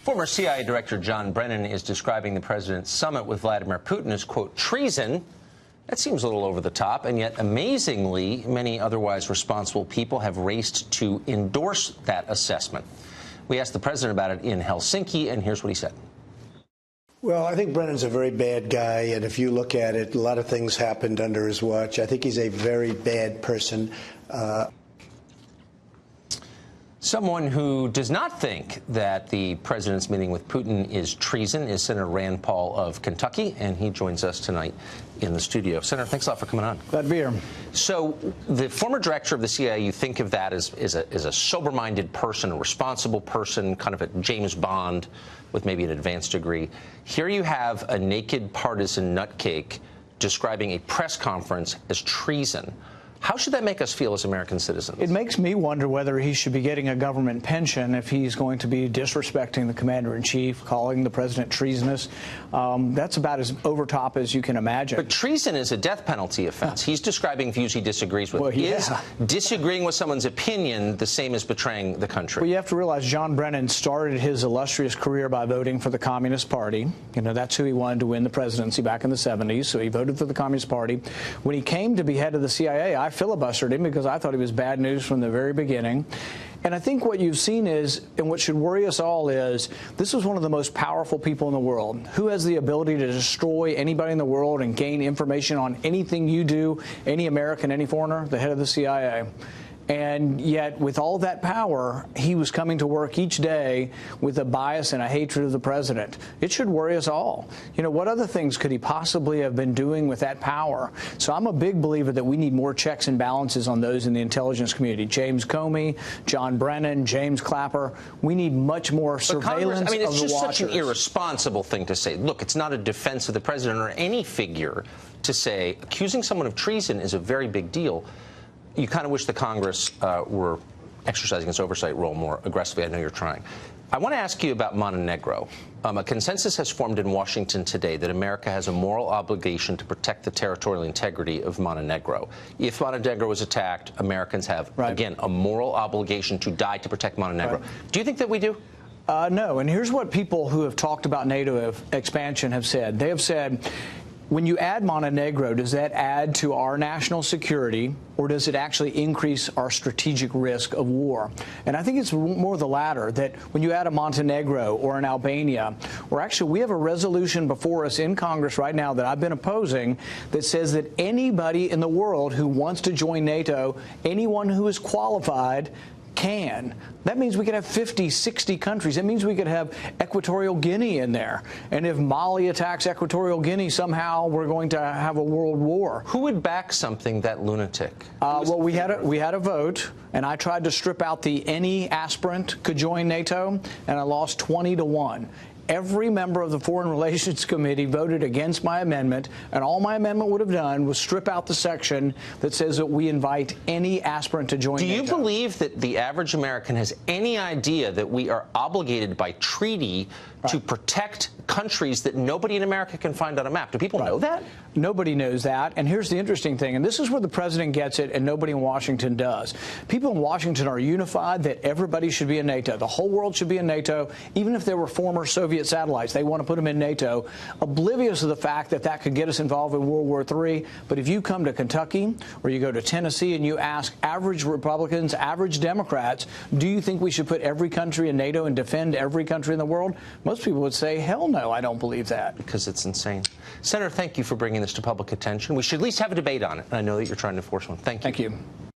Former CIA Director John Brennan is describing the president's summit with Vladimir Putin as, quote, treason. That seems a little over the top, and yet, amazingly, many otherwise responsible people have raced to endorse that assessment. We asked the president about it in Helsinki, and here's what he said. Well, I think Brennan's a very bad guy, and if you look at it, a lot of things happened under his watch. I think he's a very bad person. Someone who does not think that the president's meeting with Putin is treason is Senator Rand Paul of Kentucky, and he joins us tonight in the studio. Senator, thanks a lot for coming on. Glad to be here. So the former director of the CIA, you think of that as a sober-minded person, a responsible person, kind of a James Bond with maybe an advanced degree. Here you have a naked partisan nutcake describing a press conference as treason. How should that make us feel as American citizens? It makes me wonder whether he should be getting a government pension if he's going to be disrespecting the commander-in-chief, calling the president treasonous. That's about as overtop as you can imagine. But treason is a death penalty offense. He's describing views he disagrees with. Well, yeah. Is disagreeing with someone's opinion the same as betraying the country? Well, you have to realize John Brennan started his illustrious career by voting for the Communist Party. You know, that's who he wanted to win the presidency back in the 70s, so he voted for the Communist Party. When he came to be head of the CIA, I filibustered him because I thought he was bad news from the very beginning. And I think what you've seen is, and what should worry us all is, this is one of the most powerful people in the world. Who has the ability to destroy anybody in the world and gain information on anything you do, any American, any foreigner? The head of the CIA. And yet, with all that power, he was coming to work each day with a bias and a hatred of the president. It should worry us all. You know, what other things could he possibly have been doing with that power? So I'm a big believer that we need more checks and balances on those in the intelligence community. James Comey, John Brennan, James Clapper. We need much more surveillance of the watchers. It's just such an irresponsible thing to say. Look, it's not a defense of the president or any figure to say accusing someone of treason is a very big deal. You kind of wish the Congress were exercising its oversight role more aggressively. I know you're trying. I want to ask you about Montenegro. A consensus has formed in Washington today that America has a moral obligation to protect the territorial integrity of Montenegro. If Montenegro is attacked, Americans have, again, a moral obligation to die to protect Montenegro. Do you think that we do? No, and here's what people who have talked about NATO expansion have said. They have said, when you add Montenegro, does that add to our national security, or does it actually increase our strategic risk of war? And I think it's more the latter, that when you add a Montenegro or an Albania, or actually we have a resolution before us in Congress right now that I've been opposing that says that anybody in the world who wants to join NATO, anyone who is qualified, can. That means we could have 50, 60 countries. That means we could have Equatorial Guinea in there. And if Mali attacks Equatorial Guinea, somehow we're going to have a world war. Who would back something that lunatic? Well, we had a vote, and I tried to strip out the any aspirant could join NATO, and I lost 20-1. Every member of the Foreign Relations Committee voted against my amendment, and all my amendment would have done was strip out the section that says that we invite any aspirant to join NATO. Do you believe that the average American has any idea that we are obligated by treaty to protect countries that nobody in America can find on a map? Do people know that? Nobody knows that. And here's the interesting thing, and this is where the president gets it and nobody in Washington does. People in Washington are unified that everybody should be in NATO. The whole world should be in NATO, even if there were former Soviet satellites. They want to put them in NATO, oblivious of the fact that that could get us involved in World War III. But if you come to Kentucky or you go to Tennessee and you ask average Republicans, average Democrats, do you think we should put every country in NATO and defend every country in the world? Most people would say, hell no, I don't believe that. Because it's insane. Senator, thank you for bringing this to public attention. We should at least have a debate on it. I know that you're trying to force one. Thank you. Thank you.